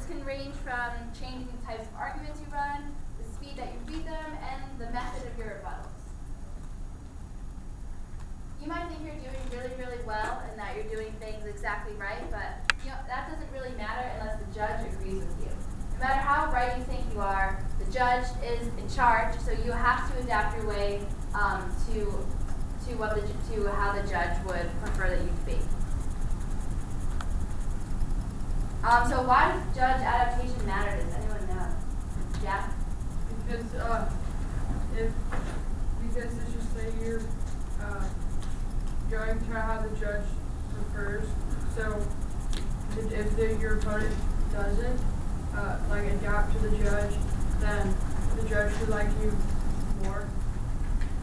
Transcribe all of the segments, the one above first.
this can range from changing the types of arguments you run, the speed that you read them, and the method of your rebuttals. You might think you're doing really, really well and that you're doing things exactly right, but that doesn't really matter unless the judge agrees with you. No matter how right you think you are, the judge is in charge, so you have to adapt your way to how the judge would prefer that you debate. So why does judge adaptation matter? Does anyone know? Yeah? Because let's just say you're going to how the judge prefers. So if your opponent doesn't adapt to the judge, then the judge should like you more.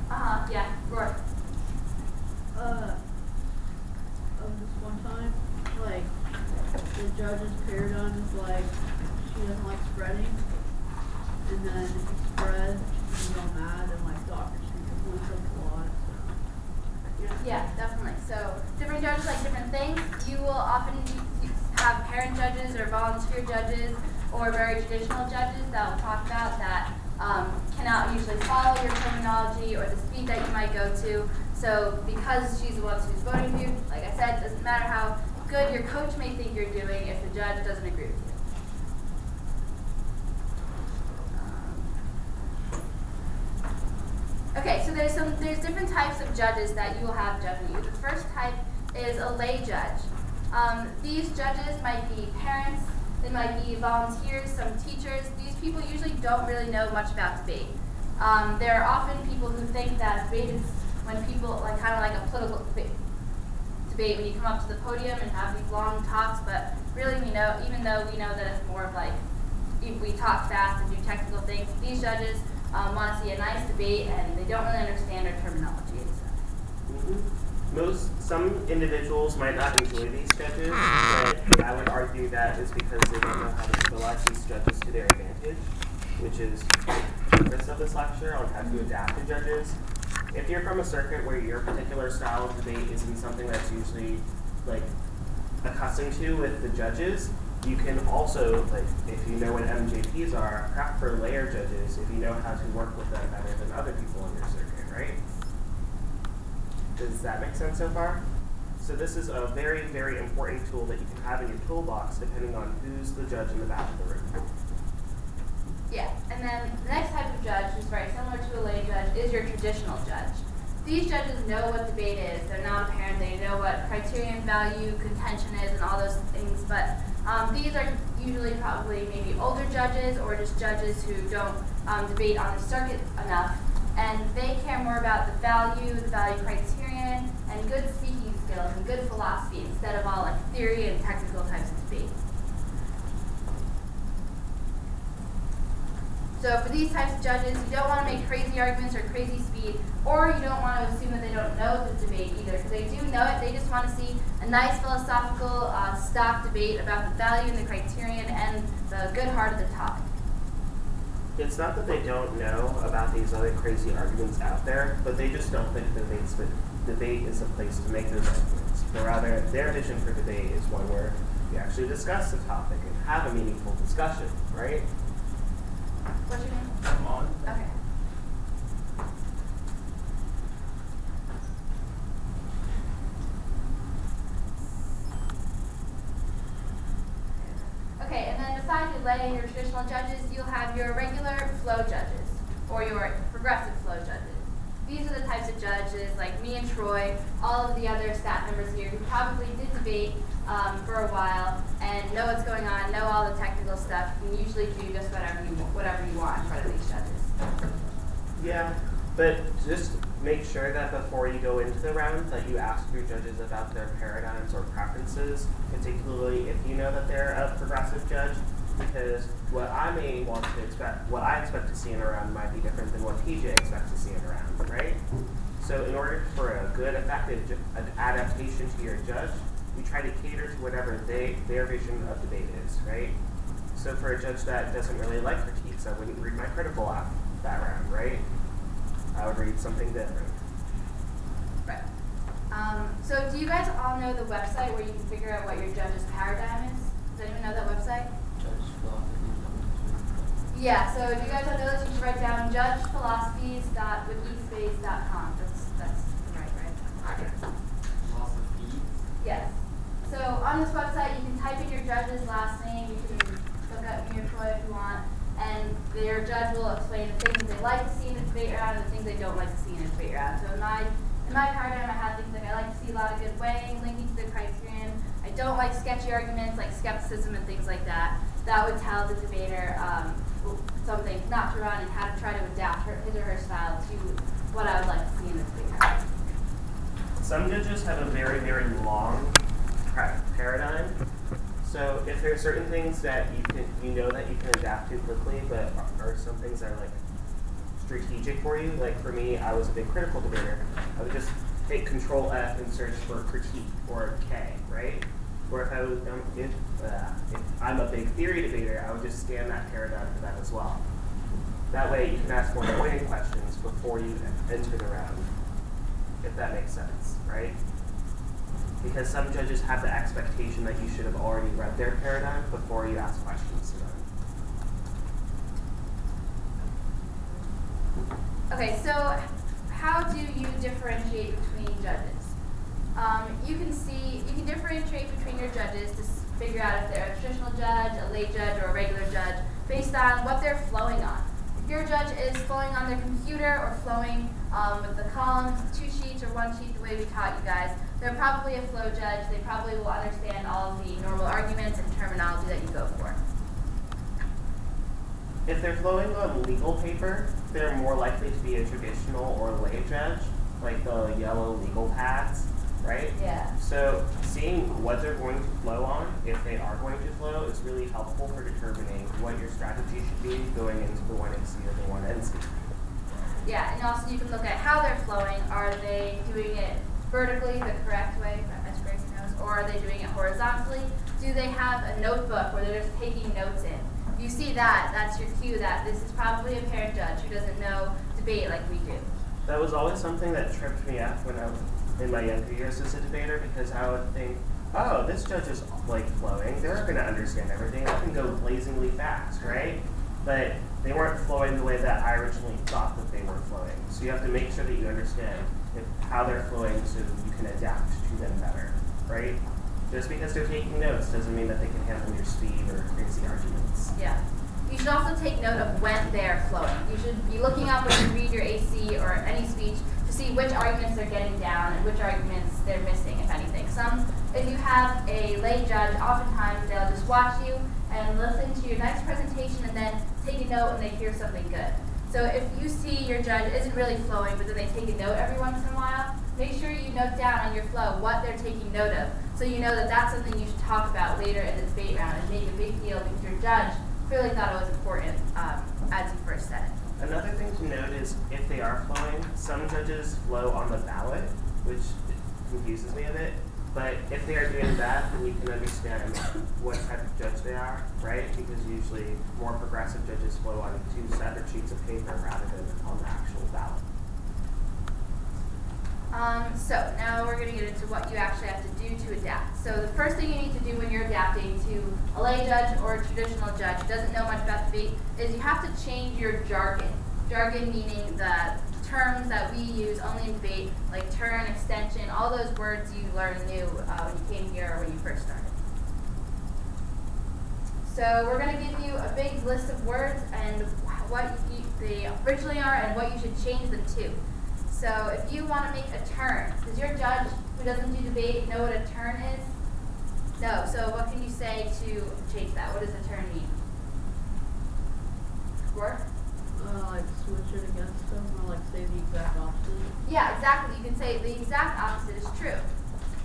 Yeah, Roy. This one time, the judge's paradigm is she doesn't like spreading, and then if you spread, she's all mad, and doctors can influence a lot. Yeah, definitely. So different judges like different things. You will often have parent judges or volunteer judges or very traditional judges that will talk about that cannot usually follow your terminology or the speed that you might go to. So because she's the one who's voting for you, like I said, it doesn't matter how good your coach may think you're doing if the judge doesn't agree with you. Okay, so there's different types of judges that you will have judging you. The first type is a lay judge. These judges might be parents, they might be volunteers, some teachers. These people usually don't really know much about debate. There are often people who think that debate is when people, kind of like a political debate, when you come up to the podium and have these long talks, but really even though we know that it's more of we talk fast and do technical things, these judges want to see a nice debate and they don't really understand our terminology and stuff. Some individuals might not enjoy these judges, but I would argue that is because they don't know how to utilize these judges to their advantage, which is the purpose of this lecture on how to adapt to judges. If you're from a circuit where your particular style of debate isn't something that's usually accustomed to with the judges, you can also, if you know what MGPs are, craft for layer judges if you know how to work with them better than other people in your circuit, right? Does that make sense so far? So this is a very, very important tool that you can have in your toolbox depending on who's the judge in the back of the room. Yeah, and then the next type of judge, which is very similar to a lay judge, is your traditional judge. These judges know what debate is. They're not a parent. They know what criterion, value, contention is, and all those things. But these are usually probably maybe older judges or just judges who don't debate on the circuit enough. And they care more about the value criterion, and good speaking skills and good philosophy instead of all theory and technical types of debate. So for these types of judges, you don't want to make crazy arguments or crazy speed, or you don't want to assume that they don't know the debate either, because they do know it. They just want to see a nice philosophical stock debate about the value and the criterion and the good heart of the topic. It's not that they don't know about these other crazy arguments out there, but they just don't think debate is a place to make those arguments. But rather, their vision for debate is one where you actually discuss the topic and have a meaningful discussion, right? What's your name? Come on. Okay. Okay, and then besides your lay and your traditional judges, you'll have your regular flow judges, or your progressive flow judges. These are the types of judges, like me and Troy, all of the other staff members here, who probably did debate for a while and know what's going on, know all the technical stuff, and usually do just whatever you want in front of these judges. Yeah, but just make sure that before you go into the round that you ask your judges about their paradigms or preferences, particularly if you know that they're a progressive judge, because what I expect to see in a round might be different than what PJ expects to see in a round, right? So in order for a good, effective adaptation to your judge, you try to cater to whatever their vision of debate is, right? So for a judge that doesn't really like critiques, I wouldn't read my critical out that round, right? I would read something different. Right. So do you guys all know the website where you can figure out what your judge's paradigm is? Does anyone know that website? Yeah, so if you guys don't know this, you should write down judgephilosophies.wikispace.com. That's right? Yes. So on this website, you can type in your judge's last name. You can look up your employer if you want, and their judge will explain the things they like to see in the debate round and the things they don't like to see in a debate round. So in my paradigm, I have things like I like to see a lot of good weighing, linking to the criterion. I don't like sketchy arguments like skepticism and things like that. That would tell the debater something not to run and how to try to adapt his or her style to what I would like to see in the debate round. Some judges have a very, very long paradigm. So if there are certain things that you know that you can adapt to quickly, but are some things that are like strategic for you. Like for me, I was a big critical debater. I would just hit Control F and search for critique or K, right? Or if I'm a big theory debater, I would just scan that paradigm for that as well. That way you can ask more pointing questions before you enter the round, if that makes sense, right? Because some judges have the expectation that you should have already read their paradigm before you ask questions to them. Okay, so how do you differentiate between judges? You can differentiate between your judges to figure out if they're a traditional judge, a lay judge, or a regular judge based on what they're flowing on. If your judge is flowing on their computer or flowing with the columns, 2 sheets, or 1 sheet the way we taught you guys, they're probably a flow judge. They probably will understand all of the normal arguments and terminology that you go for. If they're flowing on legal paper, they're more likely to be a traditional or lay judge, like the yellow legal pads, right? Yeah. So seeing what they're going to flow on, if they are going to flow, is really helpful for determining what your strategy should be going into the 1AC or the 1NC. Yeah, and also you can look at how they're flowing. Are they doing it vertically, the correct way, as Grace knows, or are they doing it horizontally? Do they have a notebook where they're just taking notes in? If you see that, that's your cue that this is probably a paired judge who doesn't know debate like we do. That was always something that tripped me up when I was in my younger years as a debater, because I would think, oh, this judge is like flowing. They're going to understand everything. I can go blazingly fast, right? But they weren't flowing the way that I originally thought that they were flowing. So you have to make sure that you understand how they're flowing so you can adapt to them better, right? Just because they're taking notes doesn't mean that they can handle your speed or crazy arguments. Yeah. You should also take note of when they're flowing. You should be looking up when you read your AC or any speech to see which arguments they're getting down and which arguments they're missing, if anything. If you have a lay judge, oftentimes they'll just watch you and listen to your next presentation and then take a note when they hear something good. So if you see your judge isn't really flowing, but then they take a note every once in a while, make sure you note down on your flow what they're taking note of, so you know that that's something you should talk about later in the debate round and make a big deal because your judge really thought it was important as you first said it. Another thing to note is if they are flowing, some judges flow on the ballot, which confuses me a bit. But if they are doing that, then you can understand what type of judge they are, right? Because usually more progressive judges flow on 2 separate sheets of paper rather than on the actual ballot. So now we're going to get into what you actually have to do to adapt. So the first thing you need to do when you're adapting to a lay judge or a traditional judge who doesn't know much about debate is you have to change your jargon. Jargon meaning the terms that we use only in debate, like turn, extension, all those words you learned new when you came here or when you first started. So we're going to give you a big list of words and what they originally are and what you should change them to. So if you want to make a turn, does your judge who doesn't do debate know what a turn is? No. So what can you say to change that? What does a turn mean? Work? Like switch it against them, or like say the exact opposite. Yeah, exactly. You can say the exact opposite is true.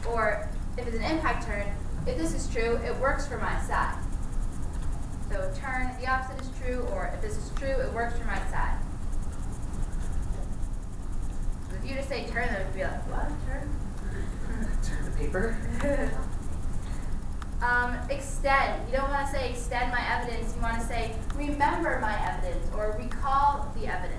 Or if it's an impact turn, if this is true, it works for my side. So turn, the opposite is true, or if this is true, it works for my side. So if you just say turn, then it would be like, what? Turn? Turn the paper. Extend. You don't want to say extend my evidence. You want to say remember my evidence or recall the evidence.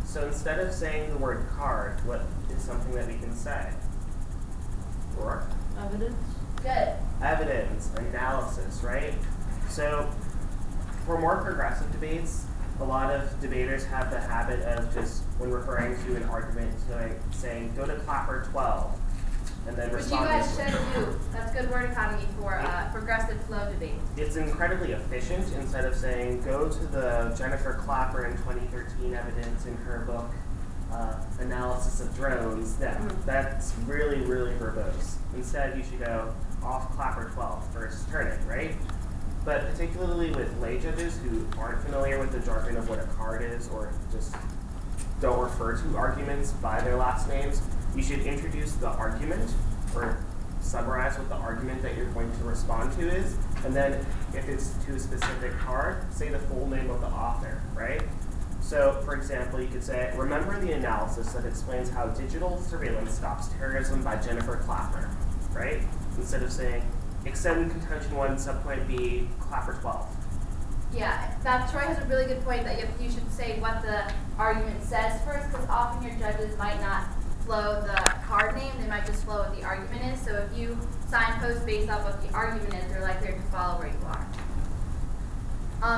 So instead of saying the word card, what is something that we can say? Or Evidence. Good. evidence, analysis, right? So for more progressive debates, a lot of debaters have the habit of just, when referring to an argument, saying, go to clapper 12, and then Which you respond. guys should do. That's good word economy for progressive flow debate. It's incredibly efficient. Instead of saying, go to the Jennifer Clapper in 2013 evidence in her book, Analysis of Drones, that's really, really verbose. Instead, you should go off clapper 12, first turn it, right? But particularly with lay judges who aren't familiar with the jargon of what a card is, or just don't refer to arguments by their last names, you should introduce the argument, or summarize what the argument that you're going to respond to is, and then if it's to a specific card, say the full name of the author, right? So, for example, you could say, remember the analysis that explains how digital surveillance stops terrorism by Jennifer Clapper, right? Instead of saying, extend contention 1, subpoint B, clapper 12. Yeah, Troy has a really good point that you should say what the argument says first, because often your judges might not flow the card name, they might just flow what the argument is. So if you signpost based off what the argument is, they're likely to follow where you are.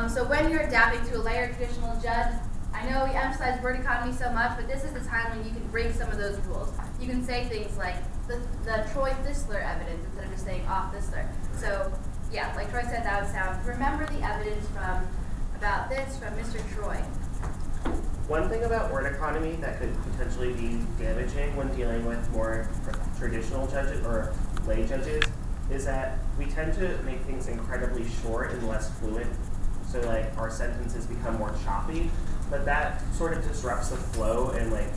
So when you're adapting to a lay or traditional judge, I know we emphasize word economy so much, but this is the time when you can break some of those rules. You can say things like the Troy Thisler evidence instead of just saying off Thisler. So yeah, like Troy said, that would sound, remember the evidence about this from Mr. Troy. One thing about word economy that could potentially be damaging when dealing with more traditional judges or lay judges is that we tend to make things incredibly short and less fluent. So like our sentences become more choppy, but that sort of disrupts the flow, and like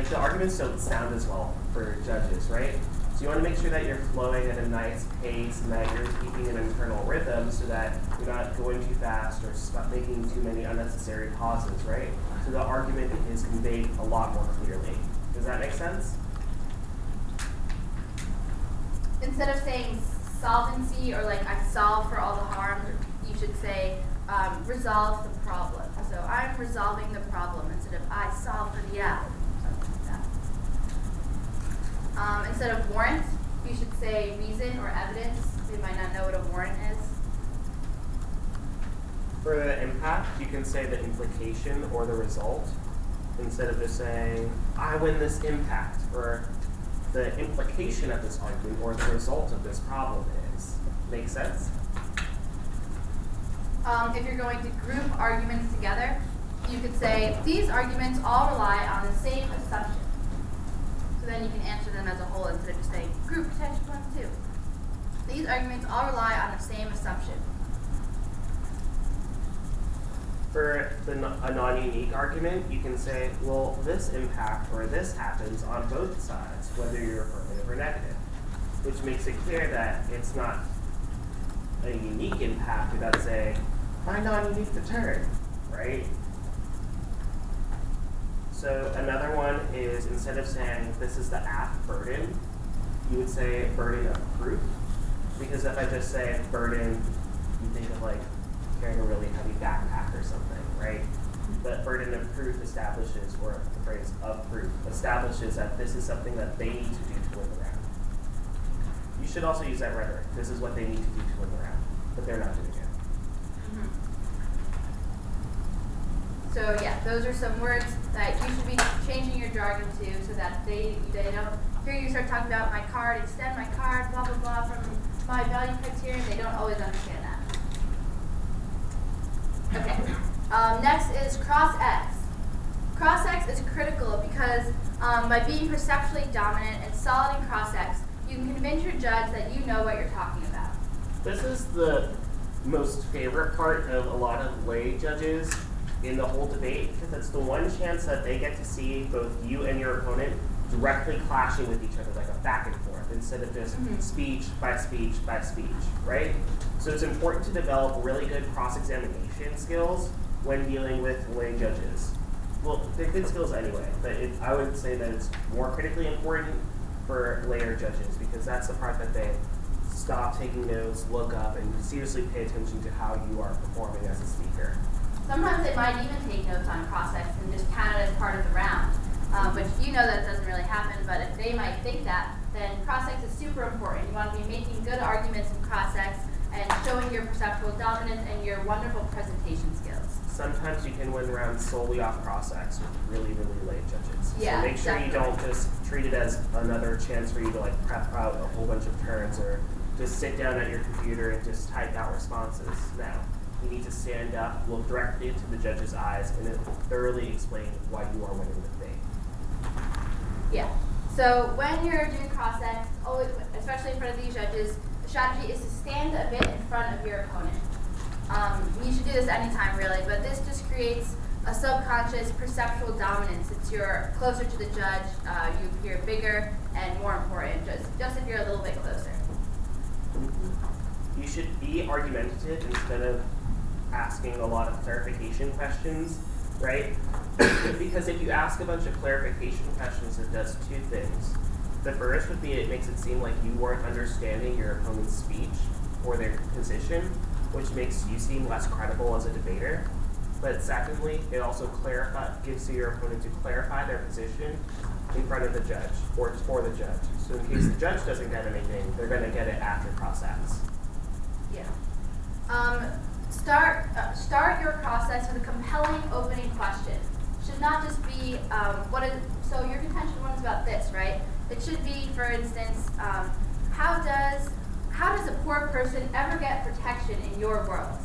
the arguments don't sound as well for judges, right? So you want to make sure that you're flowing at a nice pace and that you're keeping an internal rhythm so that you're not going too fast or making too many unnecessary pauses, right? So the argument is conveyed a lot more clearly. Does that make sense? Instead of saying solvency or like I solve for all the harm, you should say resolve the problem. So I'm resolving the problem instead of I solve for the L. Something like that. Instead of warrant, you should say reason or evidence. They might not know what a warrant is. For the impact, you can say the implication or the result instead of just saying, I win this impact, or the implication of this argument or the result of this problem is. Make sense? If you're going to group arguments together, you could say, these arguments all rely on the same assumption. So then you can answer them as a whole instead of just saying, group contention 1, 2. These arguments all rely on the same assumption. For a non-unique argument, you can say, well, this impact or this happens on both sides, whether you're affirmative or negative, which makes it clear that it's not a unique impact without saying, my non-unique return, right? So another one is, instead of saying this is the app burden, you would say burden of proof. Because if I just say burden, you think of like carrying a really heavy backpack or something, right? But burden of proof establishes, or the phrase of proof, establishes that this is something that they need to do to win the round. You should also use that rhetoric. This is what they need to do to win the round, but they're not doing it. So yeah, those are some words that you should be changing your jargon to so that they don't hear you start talking about my card, extend my card, blah, blah, blah, from my value criterion. They don't always understand that. Okay, next is cross-X. Cross-X is critical because by being perceptually dominant and solid in cross-X, you can convince your judge that you know what you're talking about. This is the most favorite part of a lot of lay judges in the whole debate, because it's the one chance that they get to see both you and your opponent directly clashing with each other, like a back and forth, instead of just speech by speech by speech, right? So it's important to develop really good cross-examination skills when dealing with lay judges. Well, they're good skills anyway, but I would say that it's more critically important for layer judges, because that's the part that they stop taking notes, look up, and seriously pay attention to how you are performing as a speaker. Sometimes they might even take notes on cross-X and just count it as part of the round. which you know that doesn't really happen, but if they might think that, then cross-ex is super important. You want to be making good arguments in cross-ex and showing your perceptual dominance and your wonderful presentation skills. Sometimes you can win rounds solely off cross-ex with really, really late judges. Yeah, so make sure definitely. you don't just treat it as another chance for you to like prep out a whole bunch of turns or just sit down at your computer and just type out responses. Now, you need to stand up, look directly into the judge's eyes, and then thoroughly explain why you are winning the debate. Yeah. So when you're doing cross-ex, always, especially in front of these judges, the strategy is to stand a bit in front of your opponent. You should do this anytime, really, but this just creates a subconscious perceptual dominance. Since you're closer to the judge, you appear bigger and more important, just if you're a little bit closer. You should be argumentative instead of asking a lot of clarification questions, right? Because if you ask a bunch of clarification questions, it does two things. The first would be it makes it seem like you weren't understanding your opponent's speech or their position, which makes you seem less credible as a debater. But secondly, it also gives your opponent to clarify their position in front of the judge or for the judge. So in case the judge doesn't get anything, they're going to get it after cross-ex. Yeah. Start your process with a compelling opening question. Should not just be so your contention one's about this, right? It should be, for instance, how does a poor person ever get protection in your world?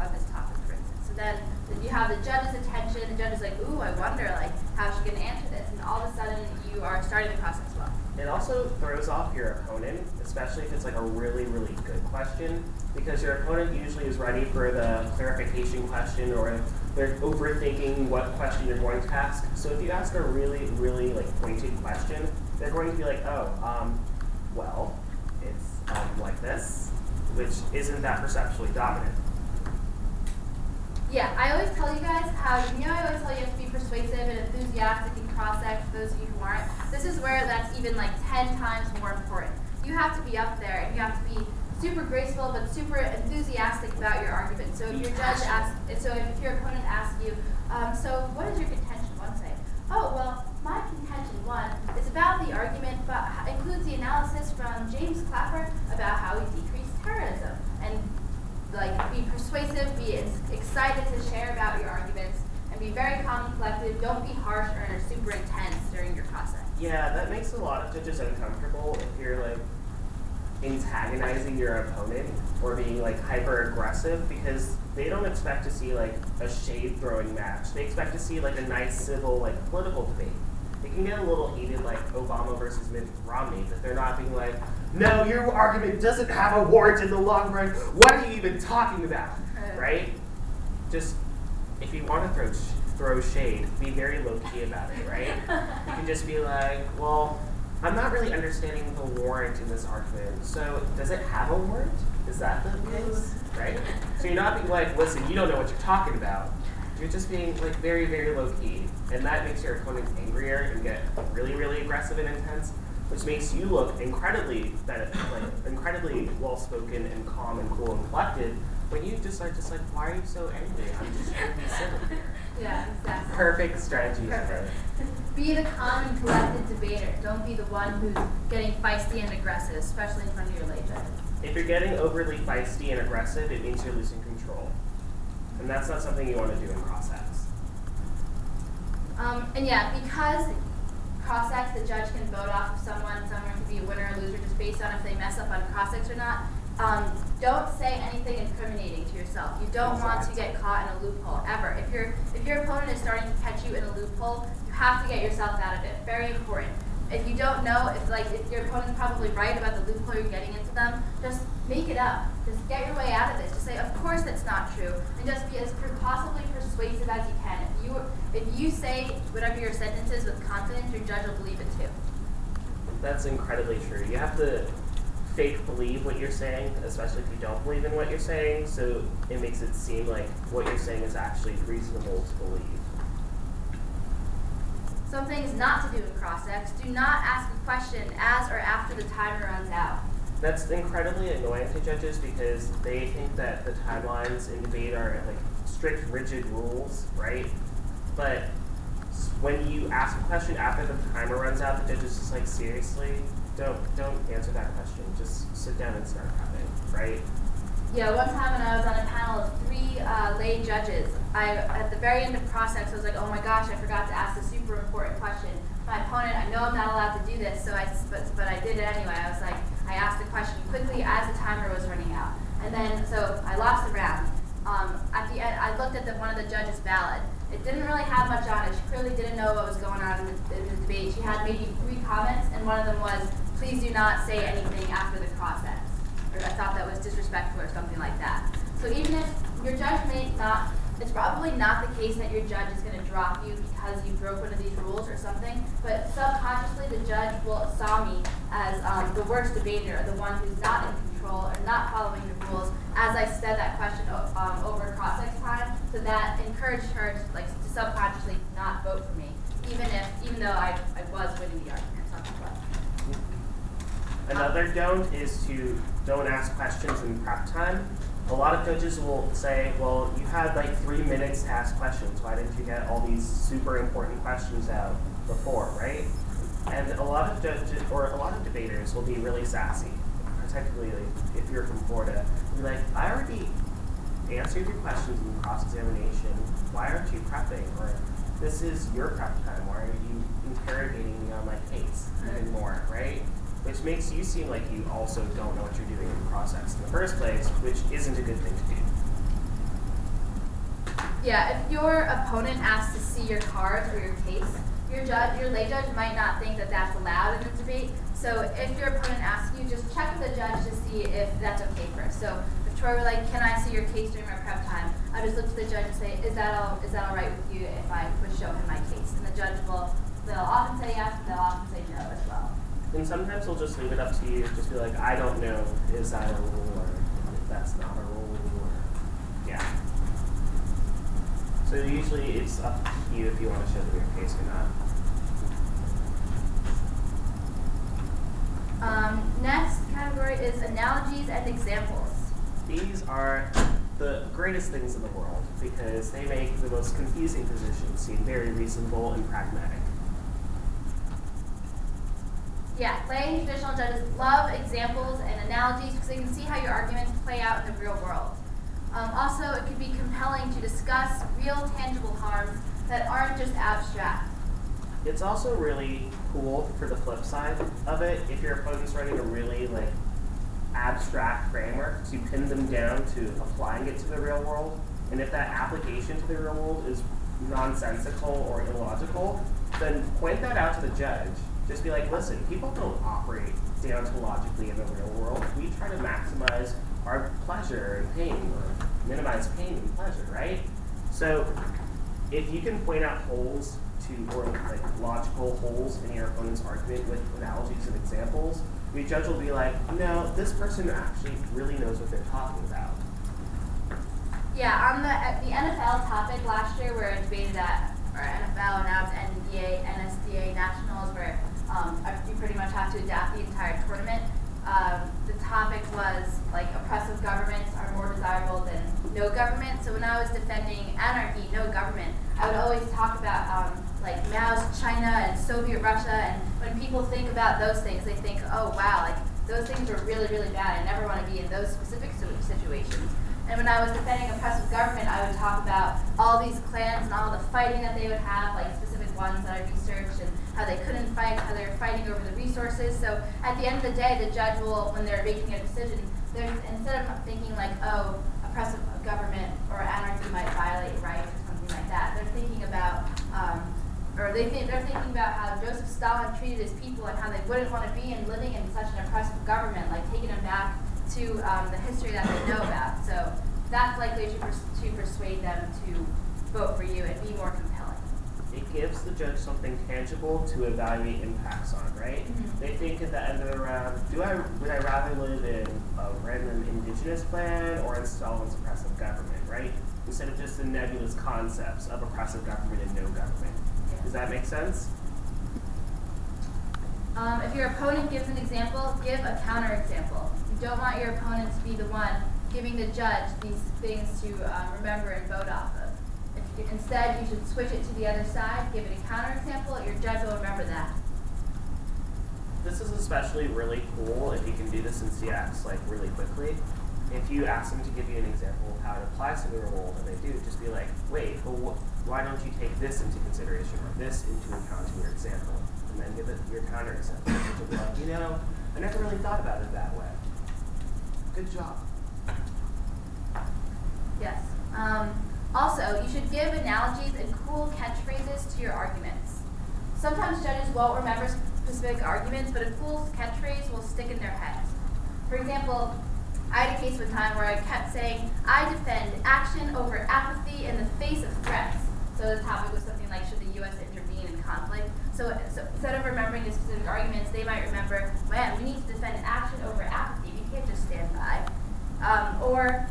Of this topic, for instance. So then you have the judge's attention. The judge is like, ooh, I wonder, like, how's she going to answer this? And all of a sudden, you are starting the process well. It also throws off your opponent, especially if it's like a really, really good question, because your opponent usually is ready for the clarification question or they're overthinking what question you're going to ask. So if you ask a really, really like pointed question, they're going to be like, well, it's like this, which isn't that perceptually dominant. Yeah, I always tell you guys how, I always tell you have to be persuasive and enthusiastic in cross-ex, for those of you who aren't. This is where that's even like 10 times more important. You have to be up there and you have to be super graceful but super enthusiastic about your argument. So if your if your opponent asks you, so what is your contention one say? Oh, well, my contention one is about the argument, but includes the analysis from James Clapper about how we decrease terrorism. And be persuasive, be excited to share about your arguments, and be very calm and collected. Don't be harsh or super intense during your process. Yeah, that makes a lot of judges uncomfortable if you're like antagonizing your opponent or being like hyper aggressive, because they don't expect to see like a shade throwing match. They expect to see like a nice civil like political debate. It can get a little heated like Obama versus Mitt Romney, but they're not being like, no, your argument doesn't have a warrant in the long run. What are you even talking about? Right? Just, if you want to throw shade, be very low-key about it, right? You can just be like, well, I'm not really understanding the warrant in this argument. So does it have a warrant? Is that the case? Right? So you're not being like, listen, you don't know what you're talking about. You're just being like very, very low-key. And that makes your opponent angrier and get really, really aggressive and intense, which makes you look incredibly well-spoken and calm and cool and collected, when you just are just like, why are you so angry? I'm just trying to be civil here. Yeah, exactly. Perfect strategy. Perfect. Be the calm and collected debater. Don't be the one who's getting feisty and aggressive, especially in front of your lay judges. If you're getting overly feisty and aggressive, it means you're losing control. And that's not something you want to do in cross-ex. And yeah, because cross-ex, the judge can vote off of someone could be a winner or loser just based on if they mess up on cross-ex or not. Don't say anything incriminating to yourself. You don't want to get caught in a loophole ever. If your opponent is starting to catch you in a loophole, you have to get yourself out of it. Very important. If you don't know, if your opponent's probably right about the loophole you're getting into them, just make it up. Just get your way out of this. Just say, of course that's not true, and just be as possibly persuasive as you can. If you say whatever your sentence is with confidence, your judge will believe it too. That's incredibly true. You have to fake believe what you're saying, especially if you don't believe in what you're saying, so it makes it seem like what you're saying is actually reasonable to believe. Some things not to do in cross-ex. Do not ask a question as or after the timer runs out. That's incredibly annoying to judges because they think that the timelines in debate are like strict, rigid rules, right? But when you ask a question after the timer runs out, the judge is just like, seriously, don't answer that question. Just sit down and start prepping, right? Yeah, one time when I was on a panel of 3 lay judges, at the very end of process, I was like, oh my gosh, I forgot to ask a super important question. My opponent, I know I'm not allowed to do this, but I did it anyway. I was like, I asked the question quickly as the timer was running out. And then, so I lost the round. At the end, I looked at one of the judges' ballot. It didn't really have much on it. She clearly didn't know what was going on in the debate. She had maybe 3 comments, and one of them was, please do not say anything after the process. Or I thought that was disrespectful or something like that. So even if your judge may not, it's probably not the case that your judge is going to drop you because you broke one of these rules or something, but subconsciously the judge saw me as the worst debater, the one who's not in control or not following the rules as I said that question over cross-ex time, so that encouraged her to subconsciously not vote for me, even though I was winning the argument. Another don't is to don't ask questions in prep time. A lot of judges will say, well, you had like 3 minutes to ask questions. Why didn't you get all these super important questions out before, right? And a lot of judges, or a lot of debaters will be really sassy, particularly if you're from Florida. Be like, I already answered your questions in cross-examination. Why aren't you prepping? Or this is your prep time. Why are you interrogating me on my case even more, right? Which makes you seem like you also don't know what you're doing in the process in the first place, which isn't a good thing to do. Yeah, if your opponent asks to see your cards or your case, your lay judge might not think that that's allowed in the debate. So if your opponent asks you, just check with the judge to see if that's okay first. So if Troy were like, can I see your case during my prep time? I just look to the judge and say, is that all right with you if I would show him my case? And the judge they'll often say yes, and they'll often say no as well. And sometimes they'll just leave it up to you, just be like, I don't know, is that a rule, or if that's not a rule, or, yeah. So usually it's up to you if you want to show them your case or not. Next category is analogies and examples. These are the greatest things in the world because they make the most confusing positions seem very reasonable and pragmatic. Yeah, lay and traditional judges love examples and analogies because they can see how your arguments play out in the real world. Also, it can be compelling to discuss real, tangible harms that aren't just abstract. It's also really cool for the flip side of it if your opponent's running a really abstract framework to pin them down to applying it to the real world. And if that application to the real world is nonsensical or illogical, then point that out to the judge. Just be like, listen, people don't operate deontologically in the real world. We try to maximize our pleasure and pain, or minimize pain and pleasure, right? So if you can point out holes or logical holes in your opponent's argument with analogies and examples, your judge will be like, no, this person actually really knows what they're talking about. Yeah, on the NFL topic last year, where I debated at our NFL, and now it's NSDA Nationals, where you pretty much have to adapt the entire tournament. The topic was oppressive governments are more desirable than no government. So when I was defending anarchy, no government, I would always talk about Mao's China and Soviet Russia. And when people think about those things, they think, oh wow, those things are really, really bad. I never want to be in those specific situations. And when I was defending oppressive government, I would talk about all these clans and all the fighting that they would have, specific ones that I researched, and how they couldn't fight, how they were fighting over the resources. So at the end of the day, the judge will, when they're making a decision, instead of thinking oh, oppressive government or anarchy might violate rights or something like that, they're thinking about, they're thinking about how Joseph Stalin treated his people and how they wouldn't want to be living in such an oppressive government, taking them back to the history that they know about. So that's likely to persuade them to vote for you and be more compelling. It gives the judge something tangible to evaluate impacts on, right? Mm-hmm. They think at the end of the round, would I rather live in a random indigenous plan or in Stalin's oppressive government, right? Instead of just the nebulous concepts of oppressive government and no government. Yeah. Does that make sense? If your opponent gives an example, give a counterexample. You don't want your opponent to be the one giving the judge these things to remember and vote off of. Instead, you should switch it to the other side, give it a counterexample, your judge will remember that. This is especially really cool if you can do this in CX like really quickly. If you ask them to give you an example of how it applies to the role and they do, just be like, wait, well, why don't you take this into consideration or this into account in your example? And then give it your counterexample. Which will be like, you know, I never really thought about it that way. Good job. Yes. Also, you should give analogies and cool catchphrases to your arguments. Sometimes judges won't remember specific arguments, but a cool catchphrase will stick in their heads. For example, I had a case one time where I kept saying, I defend action over apathy in the face of threats. So the topic was something like, should the U.S. intervene in conflict? So instead of remembering the specific arguments, they might remember, man, we need to defend action over apathy. We can't just stand by. Or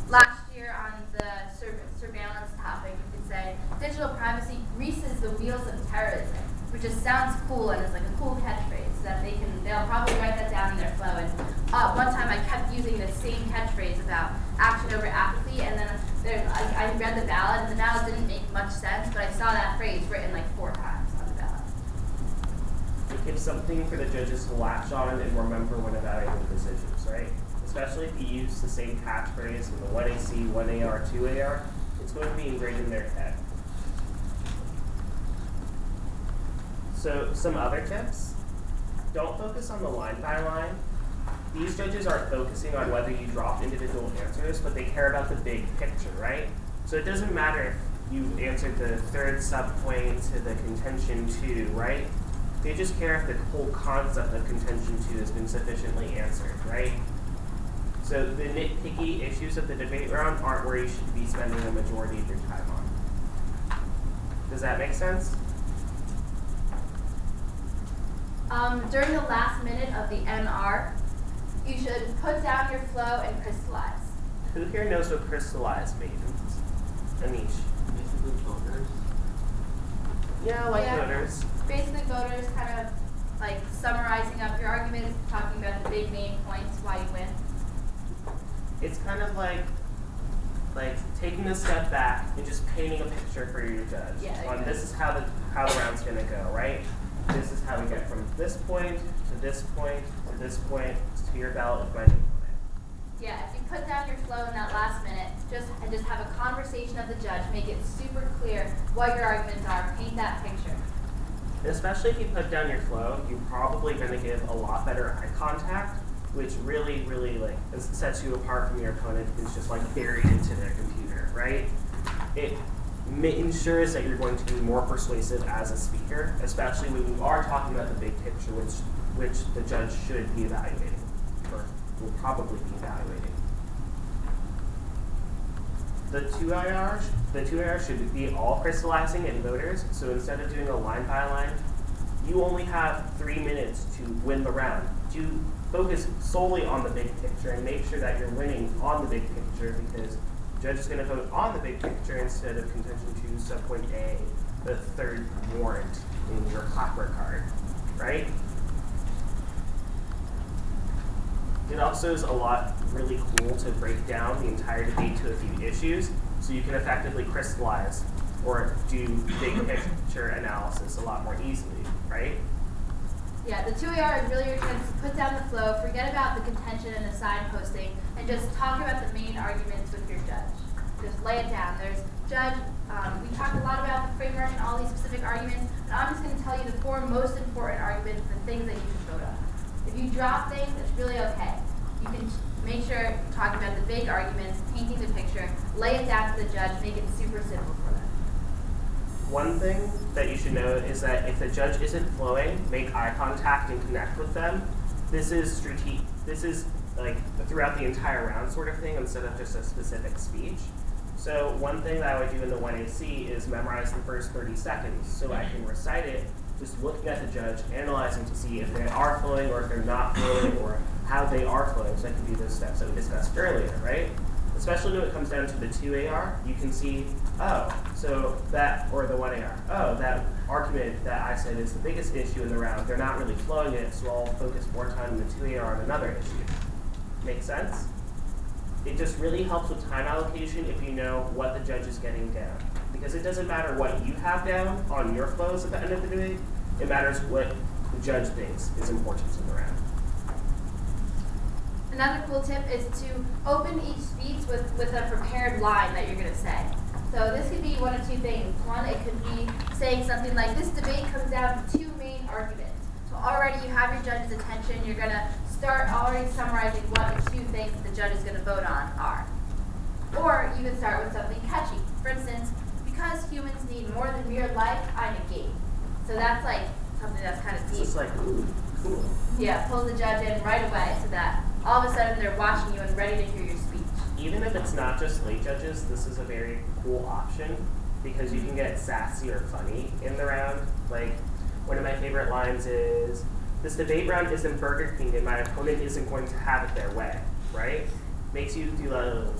last year on the surveillance topic, you could say, digital privacy greases the wheels of terrorism, which just sounds cool and is like a cool catchphrase that they'll probably write that down in their flow. And one time I kept using the same catchphrase about action over apathy, and then I read the ballot, and the ballot didn't make much sense, but I saw that phrase written like 4 times on the ballot. It gives something for the judges to latch on and remember when evaluating decisions, right? Especially if you use the same catchphrase in the 1AC, 1AR, 2AR, it's going to be ingrained in their head. So some other tips, don't focus on the line by line. These judges aren't focusing on whether you drop individual answers, but they care about the big picture, right? So it doesn't matter if you answered the third subpoint to the contention 2, right? They just care if the whole concept of contention 2 has been sufficiently answered, right? So the nitpicky issues of the debate round aren't where you should be spending the majority of your time on. Does that make sense? During the last minute of the MR, you should put down your flow and crystallize. Who here knows what crystallize means? Anish. Basically voters. Yeah, like Yeah. voters. Basically, voters kind of like summarizing up your arguments, talking about the big main points, why you win. It's kind of like taking a step back and just painting a picture for your judge. Yeah, On this is how the round's gonna go, right? This is how we get from this point to this point to this point to your ballot with my name on it. Yeah, if you put down your flow in that last minute, just have a conversation of the judge, make it super clear what your arguments are, paint that picture. Especially if you put down your flow, you're probably going to give a lot better eye contact, which really, really sets you apart from your opponent who's just like buried into their computer, right? It ensures that you're going to be more persuasive as a speaker, especially when you are talking about the big picture, which the judge should be evaluating, or will probably be evaluating. The 2IR should be all crystallizing and voters, so instead of doing a line by line, you only have 3 minutes to win the round. To focus solely on the big picture and make sure that you're winning on the big picture, because the judge is going to vote on the big picture instead of contention 2, subpoint A, the third warrant in your clapper card, right? It also is a lot really cool to break down the entire debate to a few issues, so you can effectively crystallize or do big picture analysis a lot more easily, right? Yeah, the 2AR is really your chance to put down the flow, forget about the contention and the signposting, and just talk about the main arguments with your judge. Just lay it down. There's judge, we talked a lot about the framework and all these specific arguments, and I'm just going to tell you the 4 most important arguments, the things that you should vote on. If you drop things, it's really okay. You can make sure you're talking about the big arguments, painting the picture, lay it down to the judge, make it super simple for them. One thing that you should know is that if the judge isn't flowing, make eye contact and connect with them. This is strategic. This is like throughout the entire round sort of thing instead of just a specific speech. So one thing that I would do in the 1AC is memorize the first 30 seconds so I can recite it, just looking at the judge, analyzing to see if they are flowing or if they're not flowing or how they are flowing, so that can be those steps that we discussed earlier, right? Especially when it comes down to the 2AR, you can see, oh, so that, or the 1AR, oh, that argument that I said is the biggest issue in the round, they're not really flowing it, so I'll focus more time in the 2AR on another issue. Make sense? It just really helps with time allocation if you know what the judge is getting down. Because it doesn't matter what you have down on your flows at the end of the debate, it matters what the judge thinks is important in the round. Another cool tip is to open each speech with a prepared line that you're going to say. So this could be one of two things. One, it could be saying something like, this debate comes down to two main arguments. So already you have your judge's attention. You're going to start already summarizing what the two things that the judge is going to vote on are. Or you can start with something catchy. For instance, because humans need more than mere life, I negate. So that's like something that's kind of deep. It's just like, ooh, cool. Yeah, pulls the judge in right away so that all of a sudden they're watching you and ready to hear your speech. Even if it's not just late judges, this is a very cool option because you can get sassy or funny in the round. Like, one of my favorite lines is, this debate round isn't Burger King and my opponent isn't going to have it their way, right? Makes you do a,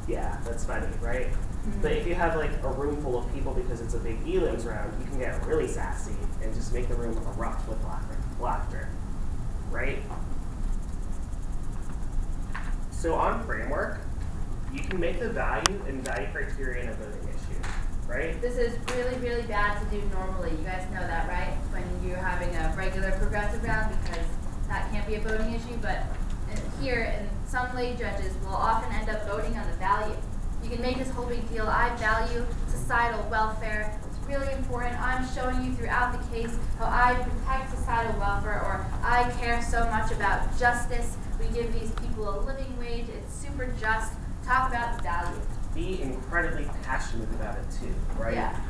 yeah, that's funny, right? Mm-hmm. But if you have like a room full of people because it's a big elims round, you can get really sassy and just make the room erupt with laughter, right? So on framework, you can make the value and value criterion a voting issue, right? This is really, really bad to do normally. You guys know that, right? When you're having a regular progressive round, because that can't be a voting issue. But here, in some lay judges will often end up voting on the value. You can make this whole big deal. I value societal welfare. It's really important. I'm showing you throughout the case how I protect societal welfare, or I care so much about justice. We give these people a living wage. It's super just. Talk about the value. Be incredibly passionate about it too, right? Yeah.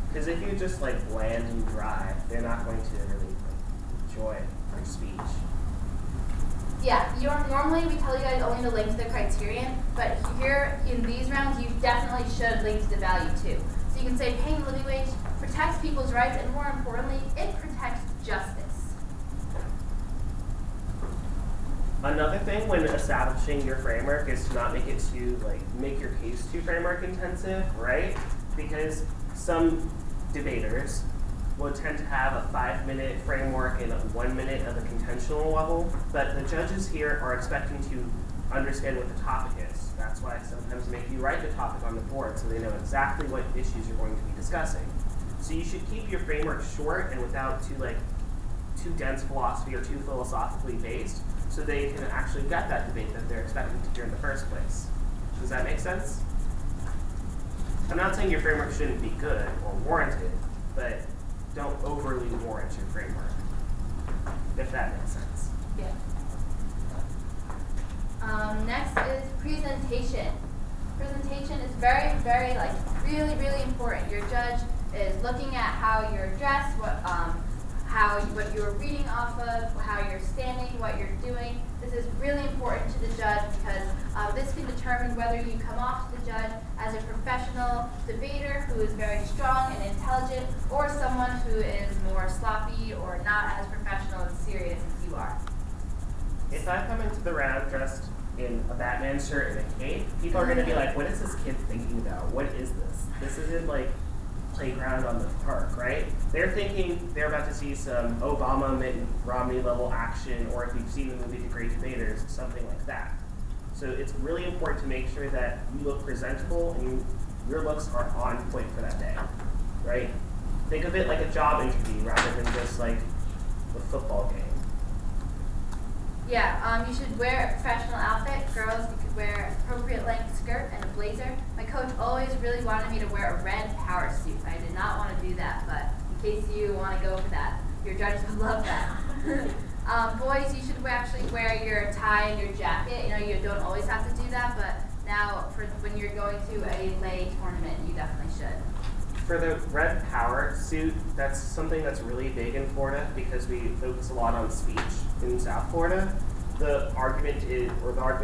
Because if you just like bland and dry, they're not going to really like, enjoy your speech. Yeah, normally we tell you guys only to link to the criterion, but here in these rounds, you definitely should link to the value too. So you can say paying living wage protects people's rights, and more importantly, it protects justice. Another thing when establishing your framework is to not make it too, like, make your case too framework intensive, right? Because some debaters will tend to have a 5-minute framework and a 1 minute of a contentional level, but the judges here are expecting to understand what the topic is. That's why I sometimes make you write the topic on the board so they know exactly what issues you're going to be discussing. So you should keep your framework short and without too dense philosophy or too philosophically based, so they can actually get that debate that they're expecting to hear in the first place. Does that make sense? I'm not saying your framework shouldn't be good or warranted, but don't overly warrant your framework, if that makes sense. Yeah. Next is presentation. Presentation is very, very, really, really important. Your judge is looking at how you're dressed, what you're reading off of, how you're standing, what you're doing. This is really important to the judge because this can determine whether you come off to the judge as a professional debater who is very strong and intelligent, or someone who is more sloppy or not as professional and serious as you are. If I come into the round dressed in a Batman shirt and a cape, people are going to be like, what is this kid thinking about? What is this? This isn't like playground on the park, right? They're thinking they're about to see some Obama, Mitt Romney level action, or if you've seen the movie The Great Debaters, something like that. So it's really important to make sure that you look presentable and your looks are on point for that day, right? Think of it like a job interview rather than just like a football game. Yeah, you should wear a professional outfit. Girls, you could wear appropriate length skirt and a blazer. My coach always really wanted me to wear a red power suit. I did not want to do that, but in case you want to go for that, your judges would love that. Boys, you should actually wear your tie and your jacket. You know, you don't always have to do that, but now for when you're going to a lay tournament, you definitely should. For the red power suit, that's something that's really big in Florida because we focus a lot on speech in South Florida. The argument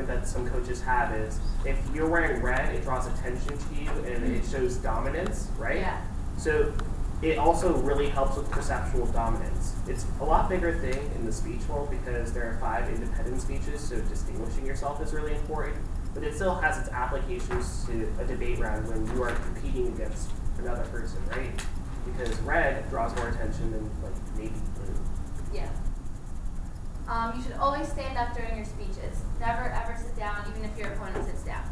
that some coaches have is if you're wearing red, it draws attention to you and it shows dominance, right? Yeah. So it also really helps with perceptual dominance. It's a lot bigger thing in the speech world because there are 5 independent speeches, so distinguishing yourself is really important. But it still has its applications to a debate round when you are competing against another person, right? Because red draws more attention than like maybe blue. Yeah. You should always stand up during your speeches. Never ever sit down, even if your opponent sits down.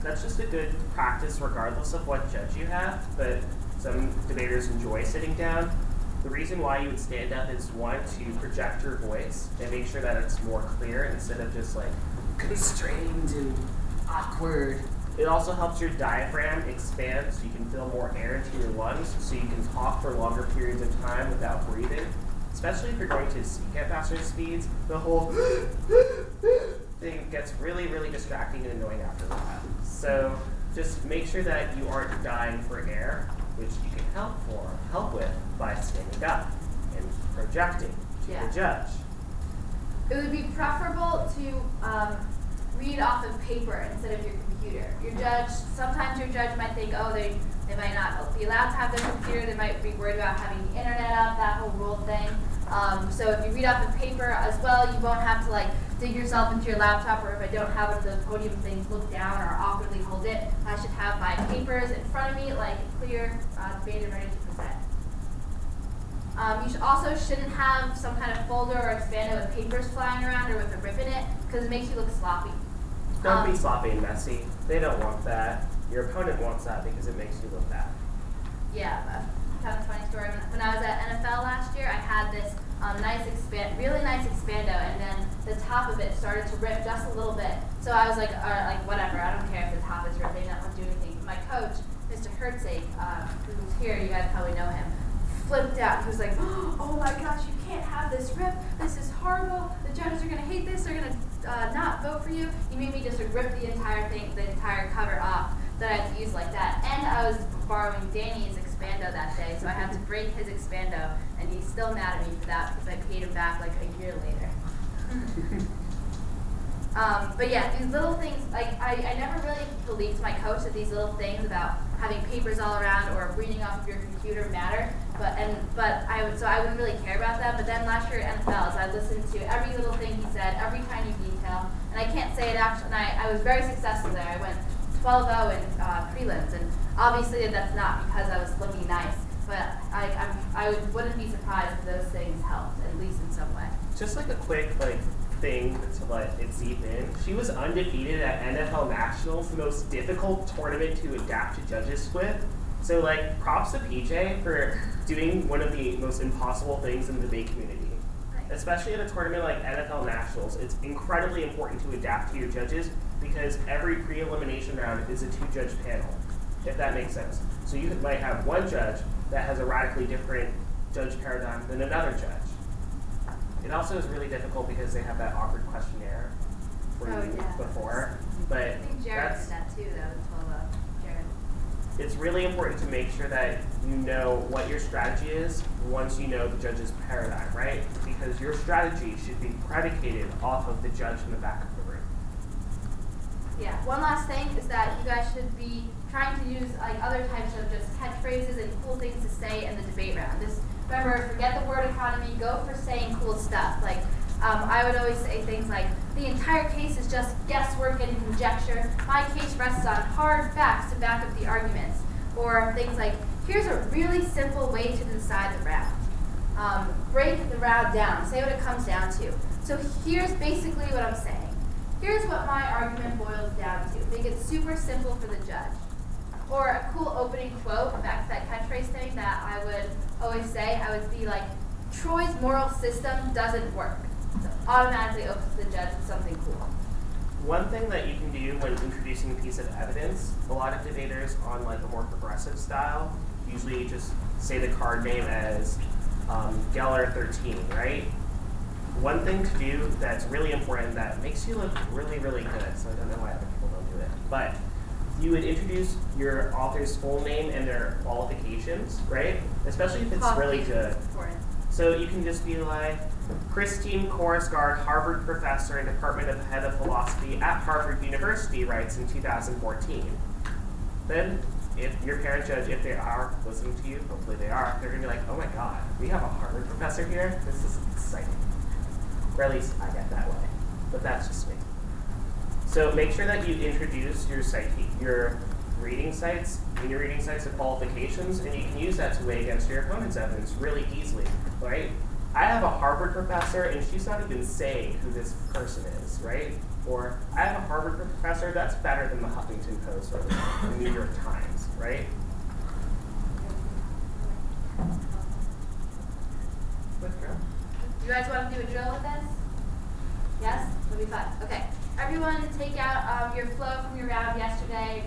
that's just a good practice regardless of what judge you have, but some debaters enjoy sitting down. The reason why you would stand up is one, to project your voice and make sure that it's more clear instead of just like constrained and awkward. It also helps your diaphragm expand so you can fill more air into your lungs so you can talk for longer periods of time without breathing. Especially if you're going to speak at faster speeds, the whole thing gets really, really distracting and annoying after a while. So just make sure that you aren't dying for air, which you can help with by standing up and projecting to the judge. It would be preferable to read off of paper instead of your computer. Your judge, sometimes your judge might think, oh, they might not be allowed to have their computer, they might be worried about having the internet up, that whole rule thing. So if you read off of paper as well, you won't have to like dig yourself into your laptop, or if I don't have one of those podium things, look down or awkwardly hold it. I should have my papers in front of me, like clear, debated, ready to present. You also shouldn't have some kind of folder or expando with papers flying around or with a rip in it, because it makes you look sloppy. Don't be sloppy and messy. They don't want that. Your opponent wants that because it makes you look bad. Yeah, kind of funny story. When I was at NFL last year, I had this really nice expando, and then the top of it started to rip just a little bit. So I was like whatever, I don't care if the top is ripping, that won't do anything. But my coach, Mr. Hertzig, who's here, you guys probably know him, flipped out. He was like, oh my gosh, you can't have this rip. This is horrible. The judges are going to hate this. They're going to not vote for you. He made me just rip the entire thing, the entire cover off that I had to use like that. And I was borrowing Danny's expando that day, so I had to break his expando, and he's still mad at me for that because I paid him back like a year later. But yeah, these little things, like I never really believed my coach that these little things about having papers all around or reading off of your computer matter, but I wouldn't really care about that. But then last year at NFL, I listened to every little thing he said, every tiny detail, and I can't say it actually. And I was very successful there. I went 12-0 in prelims, and obviously that's not because I was looking nice, but I wouldn't be surprised if those things helped, at least in some way. Just like a quick thing to let it seep in. She was undefeated at NFL Nationals, the most difficult tournament to adapt to judges with. So props to PJ for doing one of the most impossible things in the debate community. Especially at a tournament like NFL Nationals, it's incredibly important to adapt to your judges because every pre-elimination round is a 2-judge panel, if that makes sense. So you might have one judge that has a radically different judge paradigm than another judge. It also is really difficult because they have that awkward questionnaire for you before. But I think Jared did that too, though, 12-0. Jared. It's really important to make sure that you know what your strategy is once you know the judge's paradigm, right? Because your strategy should be predicated off of the judge in the back of the room. Yeah, one last thing is that you guys should be trying to use other types of just catchphrases and cool things to say in the debate round. Remember, forget the word economy, go for saying cool stuff. I would always say things like, the entire case is just guesswork and conjecture. My case rests on hard facts to back up the arguments. Or things like, here's a really simple way to decide the round. Break the round down, say what it comes down to. So here's basically what I'm saying. Here's what my argument boils down to. Make it super simple for the judge. Or a cool opening quote, back to that catchphrase thing that I would always say, I would be like, Troy's moral system doesn't work. So automatically opens the judge with something cool. One thing that you can do when introducing a piece of evidence, a lot of debaters on a more progressive style usually just say the card name as Geller 13, right? One thing to do that's really important that makes you look really, really good, so I don't know why other people don't do it, but you would introduce your author's full name and their qualifications, right? Especially if it's really good. So you can just be like, Christine Korsgaard, Harvard professor and Department of Head of Philosophy at Harvard University, writes in 2014. Then, if your parent judge, if they are listening to you, hopefully they are, they're going to be like, oh my god, we have a Harvard professor here? This is exciting. Or at least I get that way. But that's just me. So make sure that you introduce your reading sites, the qualifications, and you can use that to weigh against your opponent's evidence really easily, right? I have a Harvard professor and she's not even saying who this person is, right? Or I have a Harvard professor that's better than the Huffington Post or the New York Times, right? You guys want to do a drill with this? Yes? It'll be fun. Okay. Everyone take out your flow from your round yesterday,